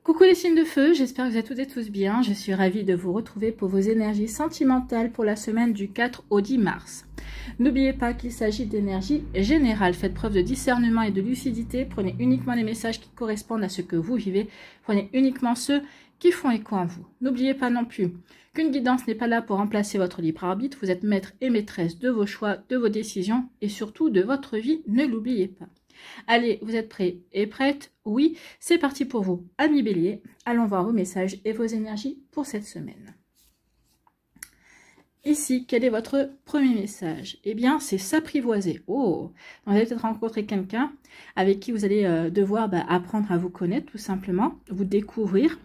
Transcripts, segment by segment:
Coucou les signes de feu, j'espère que vous êtes toutes et tous bien. Je suis ravie de vous retrouver pour vos énergies sentimentales pour la semaine du 4 au 10 mars. N'oubliez pas qu'il s'agit d'énergie générale. Faites preuve de discernement et de lucidité. Prenez uniquement les messages qui correspondent à ce que vous vivez. Prenez uniquement ceux qui font écho en vous. N'oubliez pas non plus qu'une guidance n'est pas là pour remplacer votre libre arbitre. Vous êtes maître et maîtresse de vos choix, de vos décisions et surtout de votre vie. Ne l'oubliez pas. Allez, vous êtes prêts et prêtes? Oui, c'est parti pour vous, amis bélier. Allons voir vos messages et vos énergies pour cette semaine. Ici, quel est votre premier message? Eh bien, c'est s'apprivoiser. Oh, vous allez peut-être rencontrer quelqu'un avec qui vous allez devoir apprendre à vous connaître, tout simplement, vous découvrir,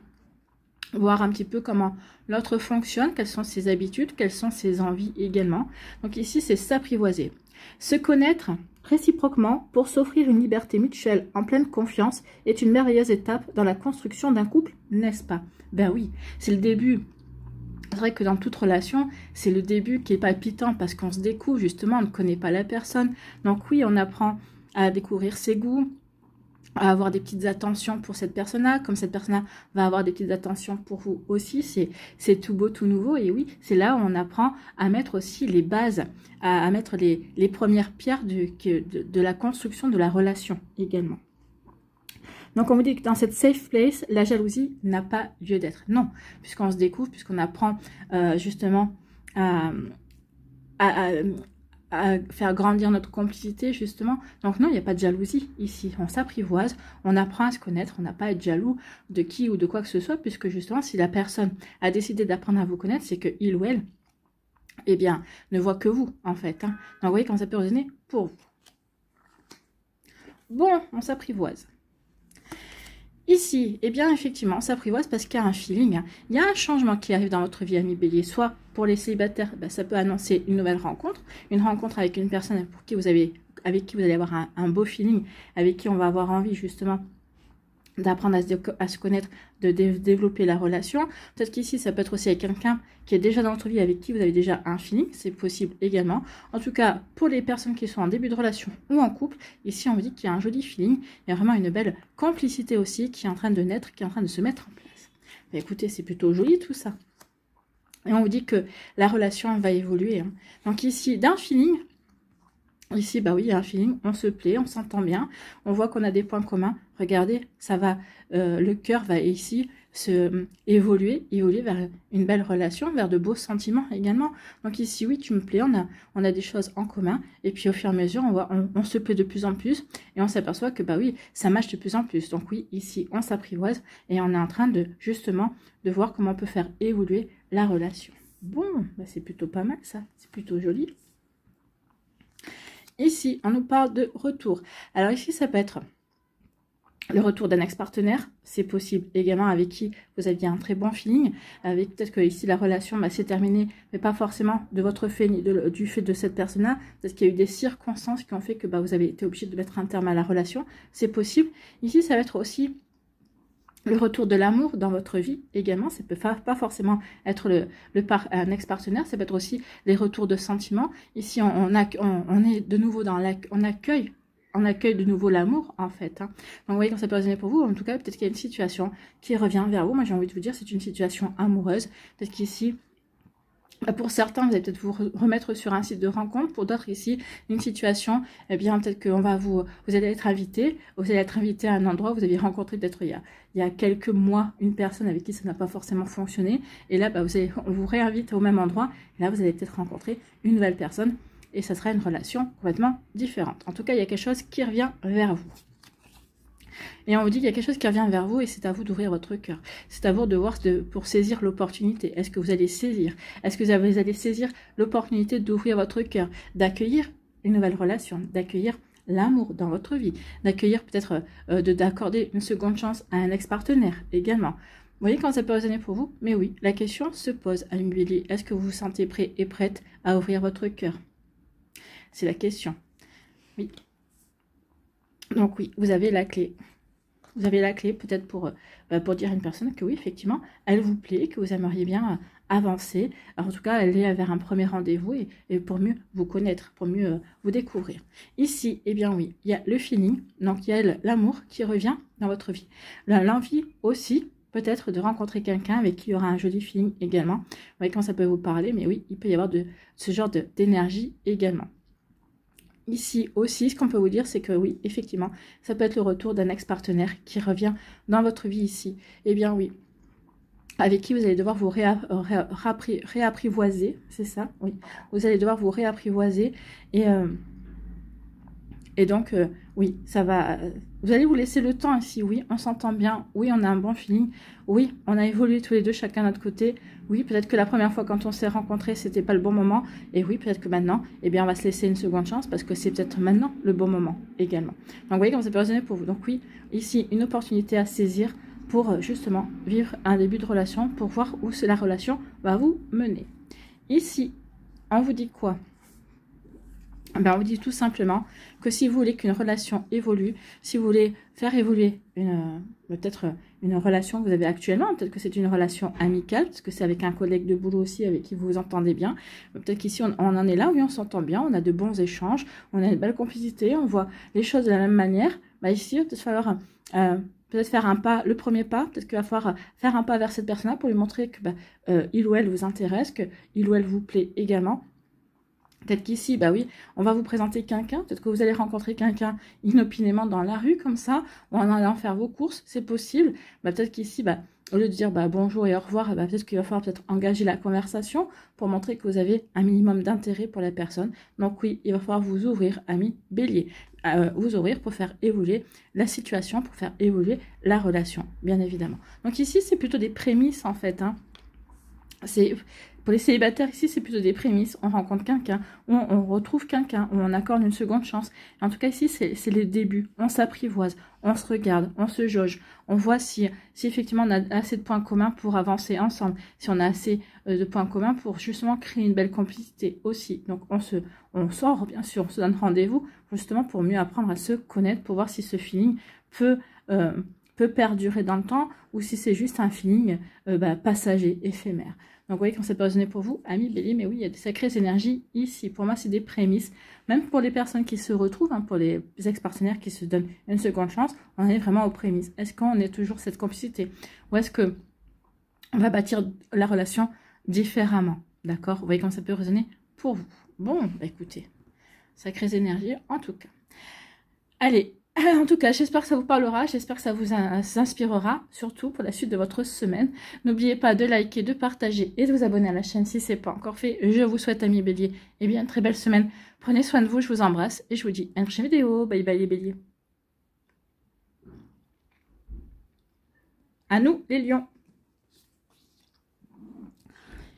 voir un petit peu comment l'autre fonctionne, quelles sont ses habitudes, quelles sont ses envies également. Donc ici, c'est s'apprivoiser. Se connaître réciproquement pour s'offrir une liberté mutuelle en pleine confiance est une merveilleuse étape dans la construction d'un couple, n'est-ce pas? Ben oui, c'est le début. C'est vrai que dans toute relation, c'est le début qui est palpitant parce qu'on se découvre justement, on ne connaît pas la personne. Donc oui, on apprend à découvrir ses goûts, à avoir des petites attentions pour cette personne-là, comme cette personne-là va avoir des petites attentions pour vous aussi, c'est tout beau, tout nouveau, et oui, c'est là où on apprend à mettre aussi les bases, à mettre les premières pierres de la construction de la relation également. Donc on vous dit que dans cette safe place, la jalousie n'a pas lieu d'être. Non, puisqu'on se découvre, puisqu'on apprend justement à faire grandir notre complicité justement. Donc non, il n'y a pas de jalousie ici, on s'apprivoise, on apprend à se connaître, on n'a pas à être jaloux de qui ou de quoi que ce soit, puisque justement si la personne a décidé d'apprendre à vous connaître, c'est que il ou elle, eh bien, ne voit que vous en fait. Donc vous voyez comment ça peut résonner pour vous. Bon, on s'apprivoise. Ici, eh bien, effectivement, on s'apprivoise parce qu'il y a un feeling, il y a un changement qui arrive dans votre vie, ami bélier. Soit pour les célibataires, ça peut annoncer une nouvelle rencontre, une rencontre avec une personne pour qui avec qui vous allez avoir un beau feeling, avec qui on va avoir envie justement d'apprendre à se connaître, de développer la relation. Peut-être qu'ici, ça peut être aussi avec quelqu'un qui est déjà dans votre vie, avec qui vous avez déjà un feeling, c'est possible également. En tout cas, pour les personnes qui sont en début de relation ou en couple, ici, on vous dit qu'il y a un joli feeling, il y a vraiment une belle complicité aussi qui est en train de naître, qui est en train de se mettre en place. Mais écoutez, c'est plutôt joli tout ça. Et on vous dit que la relation va évoluer. Donc ici, d'un feeling, ici, bah oui, il y a un feeling, on se plaît, on s'entend bien, on voit qu'on a des points communs. Regardez, ça va, le cœur va ici évoluer vers une belle relation, vers de beaux sentiments également. Donc ici, oui, tu me plais, on a des choses en commun. Et puis au fur et à mesure, on se plaît de plus en plus et on s'aperçoit que bah oui, ça match de plus en plus. Donc oui, ici, on s'apprivoise et on est en train de justement de voir comment on peut faire évoluer la relation. Bon, bah c'est plutôt pas mal ça, c'est plutôt joli. Ici, on nous parle de retour. Alors ici, ça peut être le retour d'un ex-partenaire. C'est possible également avec qui vous aviez un très bon feeling. Avec peut-être que ici, la relation s'est terminée, mais pas forcément de votre fait ni du fait de cette personne-là. Peut-être qu'il y a eu des circonstances qui ont fait que vous avez été obligé de mettre un terme à la relation. C'est possible. Ici, ça va être aussi le retour de l'amour dans votre vie également, ça peut pas forcément être un ex-partenaire, ça peut être aussi les retours de sentiments. Ici, on est de nouveau on accueille de nouveau l'amour en fait. Donc vous voyez quand ça peut résonner pour vous, en tout cas peut-être qu'il y a une situation qui revient vers vous. Moi j'ai envie de vous dire c'est une situation amoureuse. Peut-être qu'ici, pour certains, vous allez peut-être vous remettre sur un site de rencontre. Pour d'autres, ici, une situation, eh bien, peut-être qu'on va vous allez être invité. Vous allez être invité à un endroit où vous avez rencontré peut-être il y a quelques mois une personne avec qui ça n'a pas forcément fonctionné. Et là, on vous réinvite au même endroit. Et là, vous allez peut-être rencontrer une nouvelle personne. Et ça sera une relation complètement différente. En tout cas, il y a quelque chose qui revient vers vous. Et on vous dit qu'il y a quelque chose qui revient vers vous et c'est à vous d'ouvrir votre cœur. C'est à vous de voir pour saisir l'opportunité. Est-ce que vous allez saisir? Est-ce que vous allez saisir l'opportunité d'ouvrir votre cœur, d'accueillir une nouvelle relation, d'accueillir l'amour dans votre vie, d'accueillir peut-être d'accorder une seconde chance à un ex-partenaire également. Vous voyez quand ça peut résonner pour vous? Mais oui, la question se pose à une bélier. Est-ce que vous vous sentez prêt et prête à ouvrir votre cœur? C'est la question. Oui. Donc oui, vous avez la clé. Vous avez la clé peut-être pour dire à une personne que oui, effectivement, elle vous plaît, que vous aimeriez bien avancer. Alors, en tout cas, aller vers un premier rendez-vous et pour mieux vous connaître, pour mieux vous découvrir. Ici, eh bien oui, il y a le feeling, donc il y a l'amour qui revient dans votre vie. L'envie aussi, peut-être de rencontrer quelqu'un avec qui il y aura un joli feeling également. Vous voyez quand ça peut vous parler, mais oui, il peut y avoir ce genre d'énergie également. Ici aussi, ce qu'on peut vous dire, c'est que oui, effectivement, ça peut être le retour d'un ex-partenaire qui revient dans votre vie ici. Eh bien oui, avec qui vous allez devoir vous réapprivoiser, c'est ça? Oui, vous allez devoir vous réapprivoiser et donc, oui, ça va. Vous allez vous laisser le temps ici. Oui, on s'entend bien. Oui, on a un bon feeling. Oui, on a évolué tous les deux, chacun de notre côté. Oui, peut-être que la première fois quand on s'est rencontrés, c'était pas le bon moment. Et oui, peut-être que maintenant, eh bien, on va se laisser une seconde chance parce que c'est peut-être maintenant le bon moment également. Donc, vous voyez comment ça peut résonner pour vous. Donc, oui, ici, une opportunité à saisir pour justement vivre un début de relation, pour voir où la relation va vous mener. Ici, on vous dit quoi? Ben, on vous dit tout simplement que si vous voulez qu'une relation évolue, si vous voulez faire évoluer peut-être une relation que vous avez actuellement, peut-être que c'est une relation amicale, parce que c'est avec un collègue de boulot aussi avec qui vous vous entendez bien. Peut-être qu'ici on en est là, oui, on s'entend bien, on a de bons échanges, on a une belle complicité, on voit les choses de la même manière. Ben, ici, il va peut-être falloir peut-être faire un pas, le premier pas, peut-être qu'il va falloir faire un pas vers cette personne-là pour lui montrer que il ou elle vous intéresse, que il ou elle vous plaît également. Peut-être qu'ici, bah oui, on va vous présenter quelqu'un. Peut-être que vous allez rencontrer quelqu'un inopinément dans la rue, comme ça, ou en allant faire vos courses, c'est possible. Bah, peut-être qu'ici, bah, au lieu de dire bonjour et au revoir, bah, peut-être qu'il va falloir peut-être engager la conversation pour montrer que vous avez un minimum d'intérêt pour la personne. Donc oui, il va falloir vous ouvrir, ami Bélier. Vous ouvrir pour faire évoluer la situation, pour faire évoluer la relation, bien évidemment. Donc ici, c'est plutôt des prémices, en fait, hein. Pour les célibataires, ici, c'est plutôt des prémices. On rencontre quelqu'un, on retrouve quelqu'un, on accorde une seconde chance. En tout cas, ici, c'est le début. On s'apprivoise, on se regarde, on se jauge. On voit si effectivement on a assez de points communs pour avancer ensemble. Si on a assez de points communs pour justement créer une belle complicité aussi. Donc, on sort, bien sûr, on se donne rendez-vous justement pour mieux apprendre à se connaître, pour voir si ce feeling peut perdurer dans le temps ou si c'est juste un feeling passager, éphémère. Donc, vous voyez, quand c'est pas résonné pour vous, amis Bélier, mais oui, il y a des sacrées énergies ici. Pour moi, c'est des prémices. Même pour les personnes qui se retrouvent, hein, pour les ex-partenaires qui se donnent une seconde chance, on est vraiment aux prémices. Est-ce qu'on est toujours cette complicité? Ou est-ce que on va bâtir la relation différemment? D'accord? Vous voyez comment ça peut résonner pour vous. Bon, écoutez, sacrées énergies en tout cas. Allez. En tout cas, j'espère que ça vous parlera, j'espère que ça vous inspirera, surtout pour la suite de votre semaine. N'oubliez pas de liker, de partager et de vous abonner à la chaîne si ce n'est pas encore fait. Je vous souhaite, amis Bélier, et bien une très belle semaine. Prenez soin de vous, je vous embrasse et je vous dis à une prochaine vidéo. Bye bye les Béliers. À nous, les lions.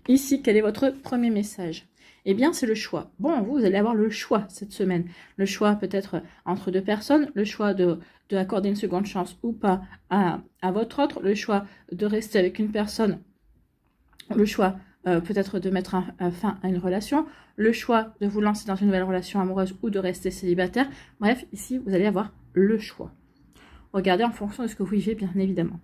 Ici, quel est votre premier message? Eh bien, c'est le choix. Bon, vous allez avoir le choix cette semaine. Le choix peut-être entre deux personnes, le choix de accorder une seconde chance ou pas à votre autre, le choix de rester avec une personne, le choix peut-être de mettre fin à une relation, le choix de vous lancer dans une nouvelle relation amoureuse ou de rester célibataire. Bref, ici, vous allez avoir le choix. Regardez en fonction de ce que vous vivez, bien évidemment.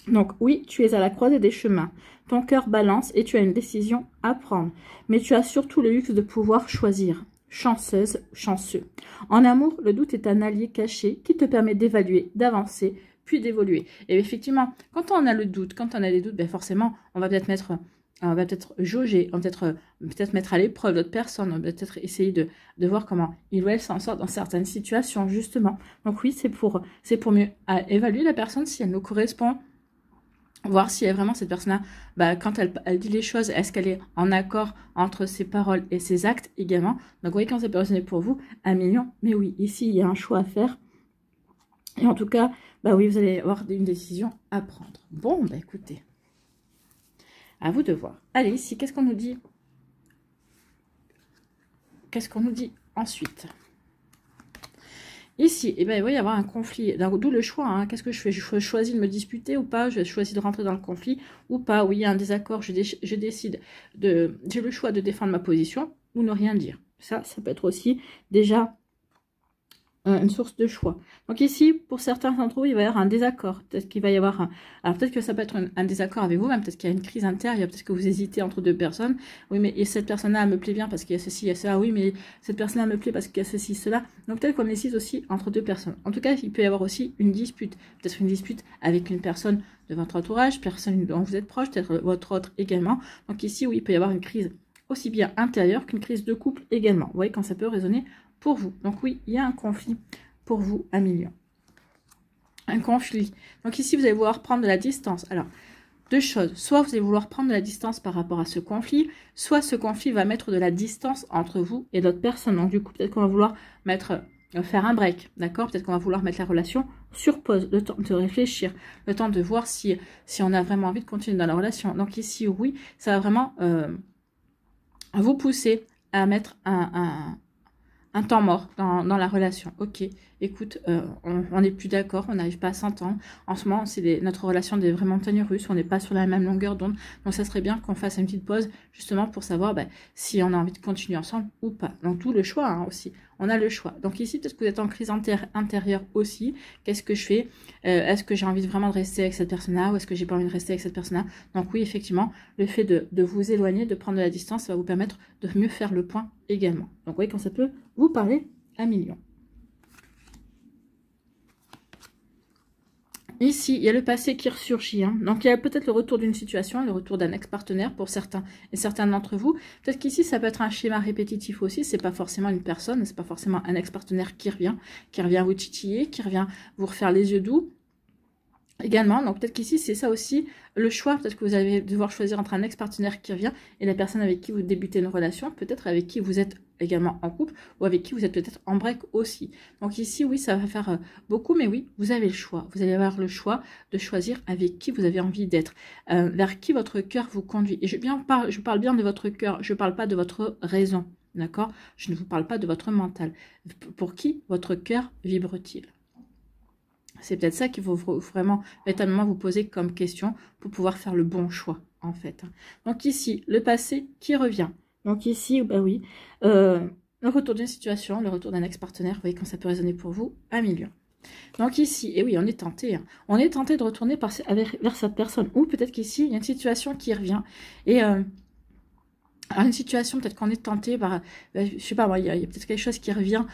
Donc oui, tu es à la croisée des chemins. Ton cœur balance et tu as une décision à prendre. Mais tu as surtout le luxe de pouvoir choisir. Chanceuse, chanceux. En amour, le doute est un allié caché qui te permet d'évaluer, d'avancer, puis d'évoluer. Et effectivement, quand on a le doute, quand on a des doutes, forcément, on va peut-être jauger, on va peut-être mettre à l'épreuve d'autres personnes, on va peut-être essayer de voir comment il ou elle s'en sort dans certaines situations, justement. Donc oui, c'est pour mieux évaluer la personne si elle nous correspond, voir si vraiment cette personne-là, quand elle dit les choses, est-ce qu'elle est en accord entre ses paroles et ses actes également. Donc, vous voyez, quand ça peut résonner pour vous, un million. Mais oui, ici, il y a un choix à faire. Et en tout cas, oui, vous allez avoir une décision à prendre. Bon, écoutez, à vous de voir. Allez, ici, qu'est-ce qu'on nous dit? Qu'est-ce qu'on nous dit ensuite? Ici, il va y avoir un conflit, d'où le choix. Hein. Qu'est-ce que je fais? Je choisis de me disputer ou pas? Je choisis de rentrer dans le conflit ou pas? Oui, il y a un désaccord, j'ai le choix de défendre ma position ou ne rien dire. Ça peut être aussi déjà une source de choix. Donc ici, pour certains d'entre vous, il va y avoir un désaccord. Peut-être qu'il va y avoir un... Alors peut-être que ça peut être un désaccord avec vous-même, peut-être qu'il y a une crise intérieure, peut-être que vous hésitez entre deux personnes. Oui, mais cette personne-là, elle me plaît bien parce qu'il y a ceci, il y a cela. Oui, mais cette personne-là me plaît parce qu'il y a ceci, cela. Donc peut-être qu'on hésite aussi entre deux personnes. En tout cas, il peut y avoir aussi une dispute. Peut-être une dispute avec une personne de votre entourage, personne dont vous êtes proche, peut-être votre autre également. Donc ici, oui, il peut y avoir une crise aussi bien intérieure qu'une crise de couple également. Vous voyez quand ça peut résonner pour vous. Donc oui, il y a un conflit pour vous à million. Un conflit. Donc ici, vous allez vouloir prendre de la distance. Alors, deux choses. Soit vous allez vouloir prendre de la distance par rapport à ce conflit, soit ce conflit va mettre de la distance entre vous et d'autres personnes. Donc du coup, peut-être qu'on va vouloir faire un break, d'accord? Peut-être qu'on va vouloir mettre la relation sur pause, le temps de réfléchir, le temps de voir si on a vraiment envie de continuer dans la relation. Donc ici, oui, ça va vraiment vous pousser à mettre un temps mort dans la relation. Ok, écoute, on n'est plus d'accord, on n'arrive pas à s'entendre. En ce moment, c'est notre relation des vraies montagnes russes, on n'est pas sur la même longueur d'onde. Donc ça serait bien qu'on fasse une petite pause, justement pour savoir si on a envie de continuer ensemble ou pas. Donc tout le choix hein, aussi, on a le choix. Donc ici, peut-être que vous êtes en crise intérieure aussi. Qu'est-ce que je fais? Est-ce que j'ai envie vraiment de rester avec cette personne-là ou est-ce que j'ai pas envie de rester avec cette personne-là? Donc oui, effectivement, le fait de vous éloigner, de prendre de la distance, ça va vous permettre de mieux faire le point également. Donc vous voyez quand ça peut vous parler à million. Ici, il y a le passé qui ressurgit. Hein. Donc, il y a peut-être le retour d'une situation, le retour d'un ex-partenaire pour certains et certains d'entre vous. Peut-être qu'ici, ça peut être un schéma répétitif aussi. C'est pas forcément une personne, c'est pas forcément un ex-partenaire qui revient vous titiller, qui revient vous refaire les yeux doux. Également, donc peut-être qu'ici, c'est ça aussi le choix. Peut-être que vous allez devoir choisir entre un ex-partenaire qui revient et la personne avec qui vous débutez une relation, peut-être avec qui vous êtes également en couple ou avec qui vous êtes peut-être en break aussi. Donc ici, oui, ça va faire beaucoup, mais oui, vous avez le choix. Vous allez avoir le choix de choisir avec qui vous avez envie d'être, vers qui votre cœur vous conduit. Et je parle bien de votre cœur, je ne parle pas de votre raison, d'accord? Je ne vous parle pas de votre mental. Pour qui votre cœur vibre-t-il? C'est peut-être ça qu'il faut vraiment, véritablement vous poser comme question pour pouvoir faire le bon choix, en fait. Donc ici, le passé qui revient. Donc ici, bah oui, le retour d'une situation, le retour d'un ex-partenaire, vous voyez quand ça peut résonner pour vous, à million. Donc ici, et oui, on est tenté. Hein. On est tenté de retourner vers cette personne. Ou peut-être qu'ici, il y a une situation qui revient. Et... alors une situation, peut-être qu'on est tenté par, je sais pas moi, il y a peut-être quelque chose qui revient,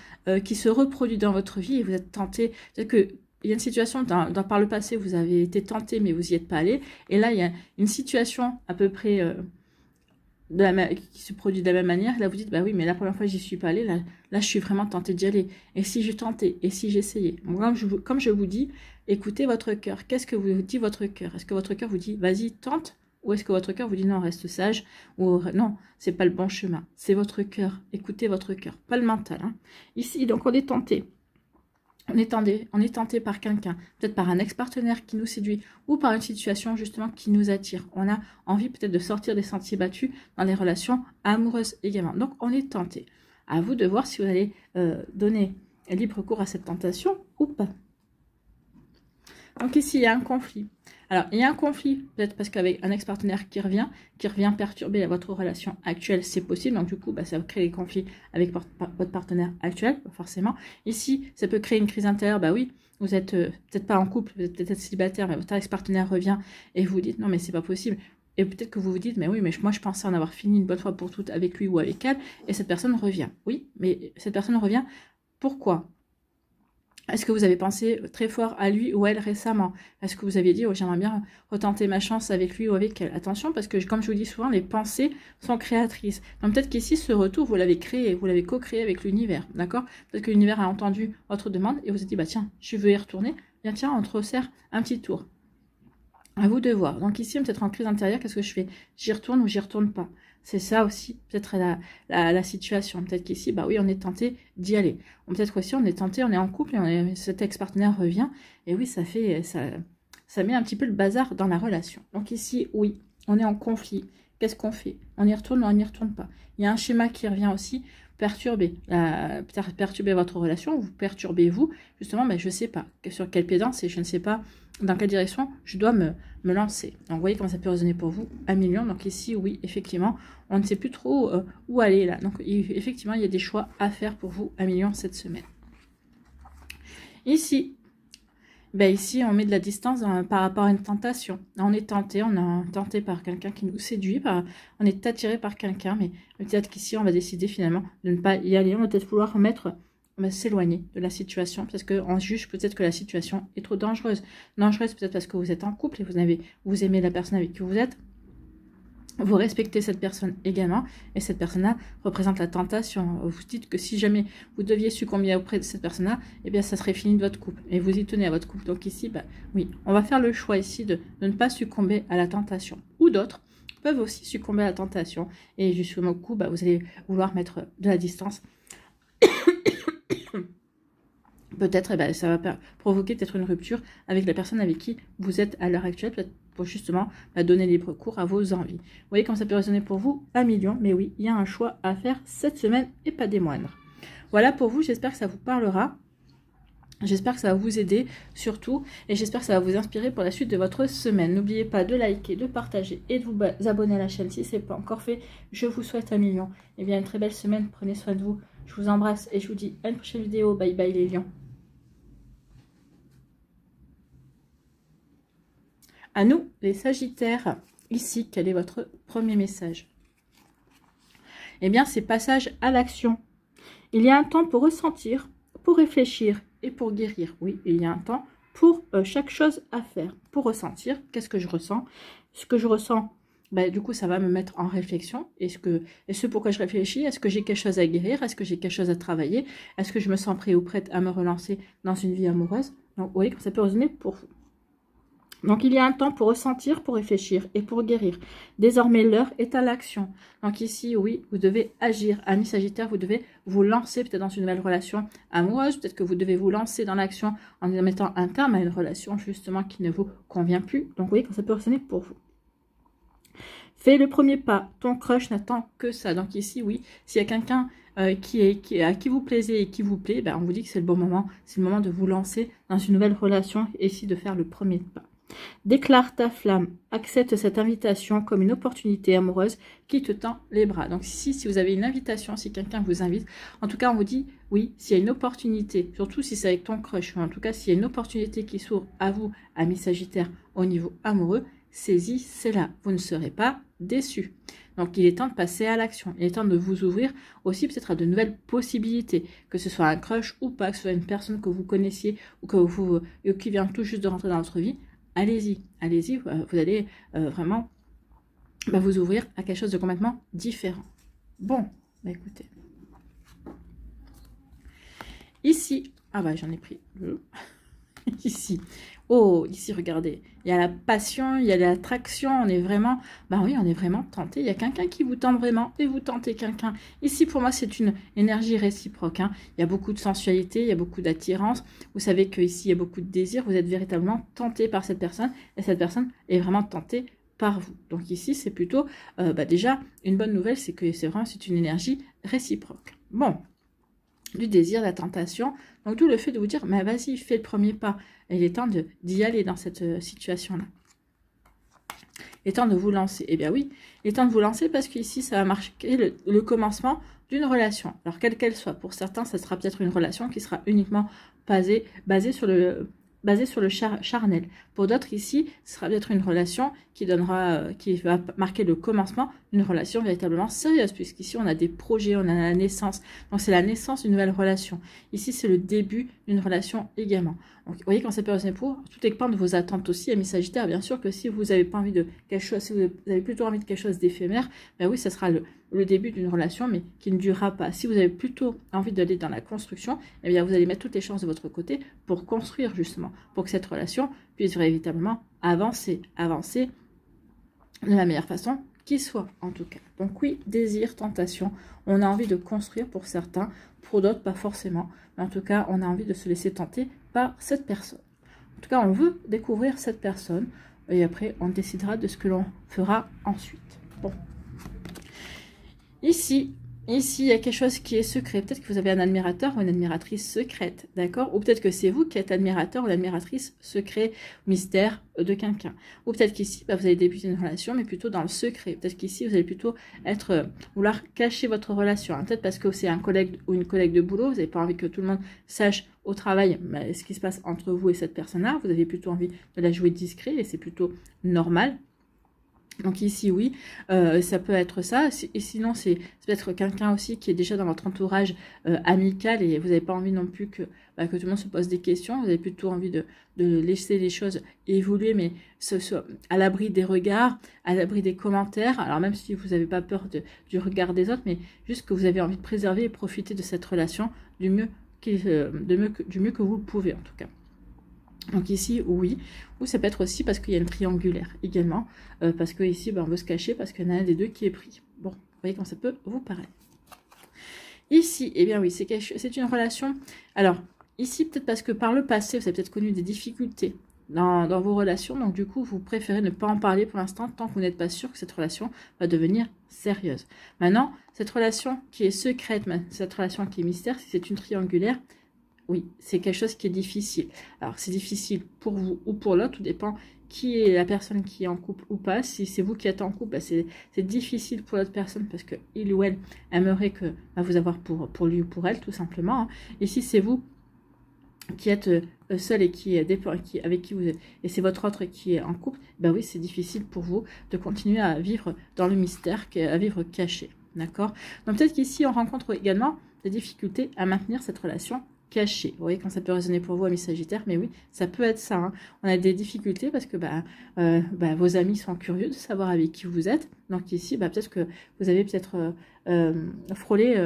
qui se reproduit dans votre vie et vous êtes tenté, peut-être que il y a une situation, par le passé, vous avez été tenté, mais vous n'y êtes pas allé. Et là, il y a une situation à peu près qui se produit de la même manière. Et là, vous dites, bah oui, mais la première fois, j'y suis pas allé. Là, je suis vraiment tenté d'y aller. Et si je tentais? Et si j'essayais? Comme je vous dis, écoutez votre cœur. Qu'est-ce que vous dit votre cœur? Est-ce que votre cœur vous dit, vas-y, tente? Ou est-ce que votre cœur vous dit, non, reste sage? Ou non, c'est pas le bon chemin. C'est votre cœur. Écoutez votre cœur, pas le mental. Hein. Ici, donc, on est tenté. On est tenté par quelqu'un, peut-être par un ex-partenaire qui nous séduit ou par une situation justement qui nous attire. On a envie peut-être de sortir des sentiers battus dans les relations amoureuses également. Donc on est tenté. À vous de voir si vous allez donner libre cours à cette tentation ou pas. Donc ici il y a un conflit. Alors, il y a un conflit, peut-être parce qu'avec un ex-partenaire qui revient perturber votre relation actuelle, c'est possible. Donc, du coup, ça va créer des conflits avec votre partenaire actuel, forcément. Ici, ça peut créer une crise intérieure. Bah oui, vous êtes peut-être pas en couple, vous êtes peut-être célibataire, mais votre ex-partenaire revient et vous dites, non, mais c'est pas possible. Et peut-être que vous vous dites, mais oui, mais moi, je pensais en avoir fini une bonne fois pour toutes avec lui ou avec elle. Et cette personne revient. Oui, mais cette personne revient. Pourquoi ? Est-ce que vous avez pensé très fort à lui ou elle récemment? Est-ce que vous aviez dit, oh, j'aimerais bien retenter ma chance avec lui ou avec elle? Attention, parce que comme je vous dis souvent, les pensées sont créatrices. Donc peut-être qu'ici, ce retour, vous l'avez créé, vous l'avez co-créé avec l'univers, d'accord? Peut-être que l'univers a entendu votre demande et vous a dit, bah tiens, je veux y retourner. Bien tiens, on te resserre un petit tour. À vous de voir. Donc ici, peut-être en crise intérieure, qu'est-ce que je fais? J'y retourne ou j'y retourne pas? C'est ça aussi, peut-être la situation. Peut-être qu'ici, bah oui, on est tenté d'y aller. Peut-être aussi, on est tenté, on est en couple, et cet ex-partenaire revient. Et oui, ça met un petit peu le bazar dans la relation. Donc ici, oui, on est en conflit. Qu'est-ce qu'on fait? On y retourne ou on n'y retourne pas? Il y a un schéma qui revient aussi, perturber votre relation, vous perturbez vous, justement, mais je ne sais pas sur quel pied danser, je ne sais pas dans quelle direction je dois me lancer. Donc, vous voyez comment ça peut résonner pour vous à million. Donc ici, oui, effectivement, on ne sait plus trop où aller là. Donc, effectivement, il y a des choix à faire pour vous à million cette semaine. Ici, ben ici, on met de la distance par rapport à une tentation. On est tenté, on est tenté par quelqu'un qui nous séduit, on est attiré par quelqu'un, mais peut-être qu'ici, on va décider finalement de ne pas y aller. On va peut-être vouloir s'éloigner de la situation parce qu'on juge peut-être que la situation est trop dangereuse. Dangereuse peut-être parce que vous êtes en couple et vous aimez la personne avec qui vous êtes. Vous respectez cette personne également, et cette personne-là représente la tentation. Vous dites que si jamais vous deviez succomber auprès de cette personne-là, eh bien, ça serait fini de votre couple, et vous y tenez à votre couple. Donc ici, bah, oui, on va faire le choix ici de ne pas succomber à la tentation. Ou d'autres peuvent aussi succomber à la tentation, et jusqu'au coup, bah, vous allez vouloir mettre de la distance. Peut-être, eh ben, ça va provoquer peut-être une rupture avec la personne avec qui vous êtes à l'heure actuelle, peut-être pour justement donner libre cours à vos envies. Vous voyez comme ça peut résonner pour vous? 1 million, mais oui, il y a un choix à faire cette semaine et pas des moindres. Voilà pour vous, j'espère que ça vous parlera. J'espère que ça va vous aider surtout, et j'espère que ça va vous inspirer pour la suite de votre semaine. N'oubliez pas de liker, de partager et de vous abonner à la chaîne si ce n'est pas encore fait. Je vous souhaite 1 million. Et bien une très belle semaine, prenez soin de vous. Je vous embrasse et je vous dis à une prochaine vidéo. Bye bye les lions. À nous, les Sagittaires, ici, quel est votre premier message? Eh bien, c'est passage à l'action. Il y a un temps pour ressentir, pour réfléchir et pour guérir. Oui, il y a un temps pour chaque chose à faire. Pour ressentir, qu'est-ce que je ressens? Ce que je ressens, bah, du coup, ça va me mettre en réflexion. Est-ce pourquoi je réfléchis? Est-ce que j'ai quelque chose à guérir? Est-ce que j'ai quelque chose à travailler? Est-ce que je me sens prêt ou prête à me relancer dans une vie amoureuse? Donc, vous voyez que ça peut résonner pour vous. Donc, il y a un temps pour ressentir, pour réfléchir et pour guérir. Désormais, l'heure est à l'action. Donc ici, oui, vous devez agir. Amis Sagittaire, vous devez vous lancer peut-être dans une nouvelle relation amoureuse. Peut-être que vous devez vous lancer dans l'action en mettant un terme à une relation justement qui ne vous convient plus. Donc, vous voyez que ça peut ressonner pour vous. Fais le premier pas. Ton crush n'attend que ça. Donc ici, oui, s'il y a quelqu'un à qui vous plaisez et qui vous plaît, ben, on vous dit que c'est le bon moment. C'est le moment de vous lancer dans une nouvelle relation et ici de faire le premier pas. Déclare ta flamme, accepte cette invitation comme une opportunité amoureuse qui te tend les bras. Donc ici, si vous avez une invitation, si quelqu'un vous invite, en tout cas on vous dit, oui, s'il y a une opportunité, surtout si c'est avec ton crush, ou en tout cas s'il y a une opportunité qui s'ouvre à vous, amis Sagittaire, au niveau amoureux, saisissez-la, vous ne serez pas déçus. Donc il est temps de passer à l'action, il est temps de vous ouvrir aussi peut-être à de nouvelles possibilités, que ce soit un crush ou pas, que ce soit une personne que vous connaissiez ou qui vient tout juste de rentrer dans votre vie. Allez-y, allez-y, vous allez vraiment vous ouvrir à quelque chose de complètement différent. Bon, écoutez. Ici, ah bah j'en ai pris ici. Oh, ici, regardez, il y a la passion, il y a l'attraction, on est vraiment, bah oui, on est vraiment tenté. Il y a quelqu'un qui vous tente vraiment et vous tentez quelqu'un. Ici, pour moi, c'est une énergie réciproque. Hein. Il y a beaucoup de sensualité, il y a beaucoup d'attirance. Vous savez qu'ici, il y a beaucoup de désir. Vous êtes véritablement tenté par cette personne et cette personne est vraiment tentée par vous. Donc ici, c'est plutôt, déjà, une bonne nouvelle, c'est que c'est une énergie réciproque. Bon. Du désir, de la tentation. Donc, tout le fait de vous dire, mais vas-y, fais le premier pas. Et il est temps d'y aller dans cette situation-là. Il est temps de vous lancer. Eh bien oui, il est temps de vous lancer parce qu'ici, ça va marquer le commencement d'une relation. Alors, quelle qu'elle soit. Pour certains, ça sera peut-être une relation qui sera uniquement basée sur le charnel. Pour d'autres ici, ce sera peut-être une relation qui va marquer le commencement d'une relation véritablement sérieuse, puisqu'ici on a des projets, on a la naissance. Donc c'est la naissance d'une nouvelle relation. Ici c'est le début d'une relation également. Donc vous voyez quand ça peut résonner pour, tout dépend de vos attentes aussi, amis Sagittaires. Bien sûr que si vous n'avez pas envie de quelque chose, si vous avez plutôt envie de quelque chose d'éphémère, ben oui, ça sera le début d'une relation, mais qui ne durera pas. Si vous avez plutôt envie d'aller dans la construction, eh bien vous allez mettre toutes les chances de votre côté pour construire justement, pour que cette relation puisse véritablement avancer de la meilleure façon qui soit en tout cas. Donc oui, désir, tentation, on a envie de construire pour certains, pour d'autres pas forcément, mais en tout cas on a envie de se laisser tenter par cette personne. En tout cas on veut découvrir cette personne et après on décidera de ce que l'on fera ensuite. Bon. Ici, il y a quelque chose qui est secret. Peut-être que vous avez un admirateur ou une admiratrice secrète, d'accord? Ou peut-être que c'est vous qui êtes admirateur ou admiratrice secret, mystère de quelqu'un. Ou peut-être qu'ici, vous allez débuter une relation, mais plutôt dans le secret. Peut-être qu'ici, vous allez plutôt vouloir cacher votre relation. Hein. Peut-être parce que c'est un collègue ou une collègue de boulot, vous n'avez pas envie que tout le monde sache au travail, bah, ce qui se passe entre vous et cette personne-là, vous avez plutôt envie de la jouer discret et c'est plutôt normal. Donc ici, oui, ça peut être ça. Et sinon, c'est peut-être quelqu'un aussi qui est déjà dans votre entourage amical et vous n'avez pas envie non plus que tout le monde se pose des questions. Vous avez plutôt envie de laisser les choses évoluer, mais à l'abri des regards, à l'abri des commentaires. Alors même si vous n'avez pas peur du regard des autres, mais juste que vous avez envie de préserver et profiter de cette relation du mieux que vous pouvez en tout cas. Donc ici, oui, ou ça peut être aussi parce qu'il y a une triangulaire également, parce que ici, on veut se cacher parce qu'il y en a un des deux qui est pris. Bon, vous voyez comment ça peut vous paraître. Ici, eh bien oui, c'est une relation. Alors, ici, peut-être parce que par le passé, vous avez peut-être connu des difficultés dans vos relations, donc du coup, vous préférez ne pas en parler pour l'instant tant que vous n'êtes pas sûr que cette relation va devenir sérieuse. Maintenant, cette relation qui est secrète, cette relation qui est mystère, si c'est une triangulaire, oui, c'est quelque chose qui est difficile. Alors, c'est difficile pour vous ou pour l'autre, tout dépend qui est la personne qui est en couple ou pas. Si c'est vous qui êtes en couple, c'est difficile pour l'autre personne parce qu'il ou elle aimerait vous avoir pour lui ou pour elle, tout simplement. Hein. Et si c'est vous qui êtes seul et avec qui vous êtes, et c'est votre autre qui est en couple, oui, c'est difficile pour vous de continuer à vivre dans le mystère, à vivre caché. D'accord? Donc, peut-être qu'ici, on rencontre également des difficultés à maintenir cette relation caché. Vous voyez quand ça peut résonner pour vous, amis Sagittaires, mais oui, ça peut être ça. Hein. On a des difficultés parce que vos amis sont curieux de savoir avec qui vous êtes. Donc ici, peut-être que vous avez peut-être frôlé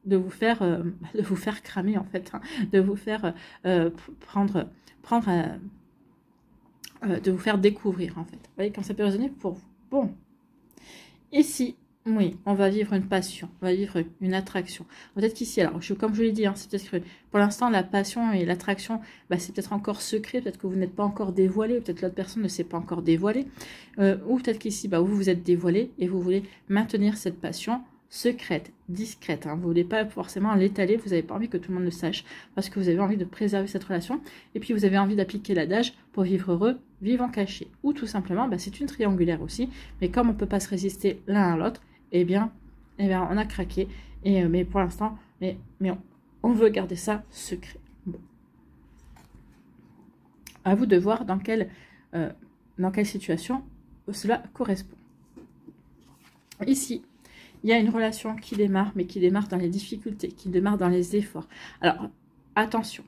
de vous faire cramer en fait, hein, de vous faire de vous faire découvrir en fait. Vous voyez quand ça peut résonner pour vous. Bon, ici. Oui, on va vivre une passion, on va vivre une attraction. Peut-être qu'ici, alors, comme je l'ai dit, hein, c'est peut-être que pour l'instant, la passion et l'attraction, c'est peut-être encore secret, peut-être que vous n'êtes pas encore dévoilé, peut-être l'autre personne ne s'est pas encore dévoilée, ou peut-être qu'ici, vous êtes dévoilé et vous voulez maintenir cette passion secrète, discrète. Hein. Vous ne voulez pas forcément l'étaler, vous n'avez pas envie que tout le monde le sache, parce que vous avez envie de préserver cette relation, et puis vous avez envie d'appliquer l'adage pour vivre heureux, vivre en caché. Ou tout simplement, c'est une triangulaire aussi, mais comme on ne peut pas se résister l'un à l'autre, eh bien, on a craqué. Mais pour l'instant, on veut garder ça secret. Bon. À vous de voir dans quelle situation cela correspond. Ici, il y a une relation qui démarre, mais qui démarre dans les difficultés, qui démarre dans les efforts. Alors, attention.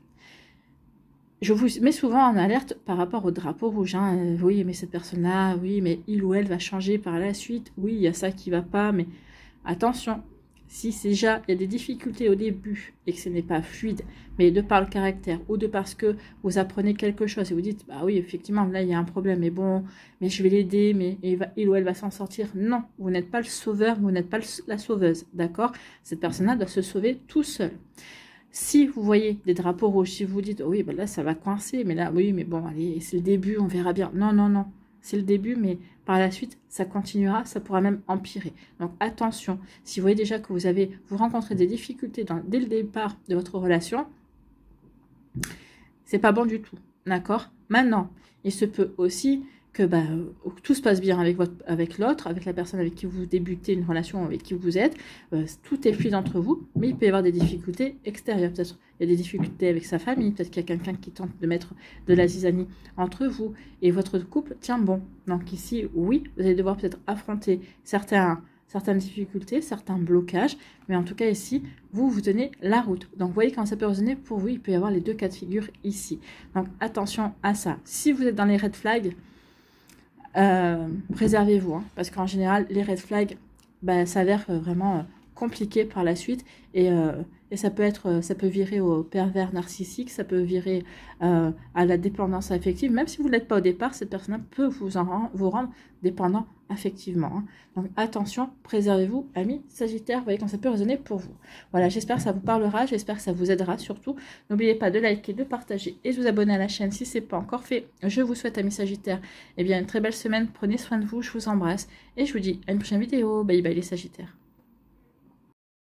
Je vous mets souvent en alerte par rapport au drapeau rouge. Hein. Oui, mais cette personne-là, oui, mais il ou elle va changer par la suite. Oui, il y a ça qui ne va pas, mais attention. Si déjà il y a des difficultés au début et que ce n'est pas fluide, mais de par le caractère ou de parce que vous apprenez quelque chose et vous dites, oui, effectivement, là, il y a un problème, mais bon, mais je vais l'aider, mais il ou elle va s'en sortir. Non, vous n'êtes pas le sauveur, vous n'êtes pas la sauveuse, d'accord? Cette personne-là doit se sauver tout seul. Si vous voyez des drapeaux rouges, si vous vous dites, oui, là, ça va coincer, mais là, oui, mais bon, allez, c'est le début, on verra bien. Non, non, non, c'est le début, mais par la suite, ça continuera, ça pourra même empirer. Donc, attention, si vous voyez déjà que vous rencontrez des difficultés dès le départ de votre relation, c'est pas bon du tout, d'accord? Maintenant, il se peut aussi que tout se passe bien avec l'autre, avec la personne avec qui vous débutez une relation, avec qui vous êtes, tout est fluide entre vous, mais il peut y avoir des difficultés extérieures. Peut-être il y a des difficultés avec sa famille, peut-être qu'il y a quelqu'un qui tente de mettre de la zizanie entre vous, et votre couple tient bon. Donc ici, oui, vous allez devoir peut-être affronter certaines difficultés, certains blocages, mais en tout cas ici, vous tenez la route. Donc vous voyez quand ça peut résonner pour vous, il peut y avoir les deux cas de figure ici. Donc attention à ça. Si vous êtes dans les red flags, préservez-vous, hein, parce qu'en général les red flags s'avèrent vraiment compliqués par la suite et ça peut virer au pervers narcissique, ça peut virer à la dépendance affective. Même si vous ne l'êtes pas au départ, cette personne peut vous rendre dépendant affectivement. Hein. Donc attention, préservez-vous, amis Sagittaires, vous voyez quand ça peut résonner pour vous. Voilà, j'espère que ça vous parlera, j'espère que ça vous aidera surtout. N'oubliez pas de liker, de partager et de vous abonner à la chaîne si ce n'est pas encore fait. Je vous souhaite, amis Sagittaires, une très belle semaine, prenez soin de vous, je vous embrasse et je vous dis à une prochaine vidéo. Bye bye les Sagittaires.